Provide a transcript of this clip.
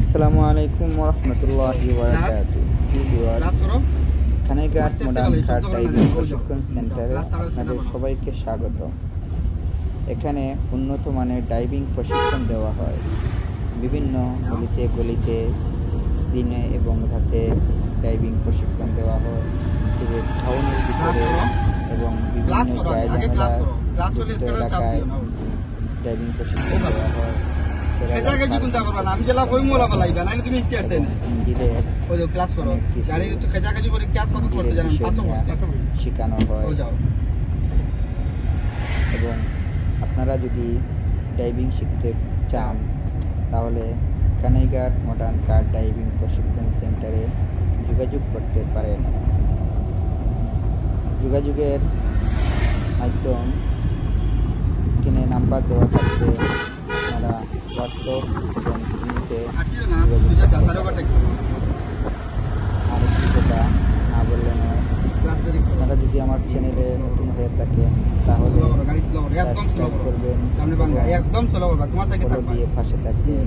আসসালামু আলাইকুম ওয়া রাহমাতুল্লাহি ওয়া বারাকাতুহু। খানাইঘাট মডার্ন কার ড্রাইভিং প্রশিক্ষণ সেন্টারে আপনাদের সবাইকে স্বাগত। এখানে উন্নত মানের ড্রাইভিং প্রশিক্ষণ দেওয়া হয়। বিভিন্ন গলিতে গলিতে দিনে এবং রাতে ড্রাইভিং প্রশিক্ষণ দেওয়া হয়। সিলেট টাউনের ভিতরে এবং বিভিন্ন এলাকায় ড্রাইভিং প্রশিক্ষণ দেওয়া হয়। শেখানো হয় এবং আপনারা যদি ড্রাইভিং শিখতে চান তাহলে খানাইঘাট মডার্ন কার ড্রাইভিং প্রশিক্ষণ সেন্টারে যোগাযোগ করতে পারেন। যোগাযোগের মাধ্যম স্ক্রিনে নাম্বার দেওয়া থাকবে, আপনারা হোয়াটসঅ্যাপ এবং ইমেতে আরেকটি কথা না বললে নয়, আপনারা যদি আমার চ্যানেলে নতুন হয়ে থাকে তাহলে সাবস্ক্রাইব করবেন, ফলো দিয়ে পাশে থাকবেন।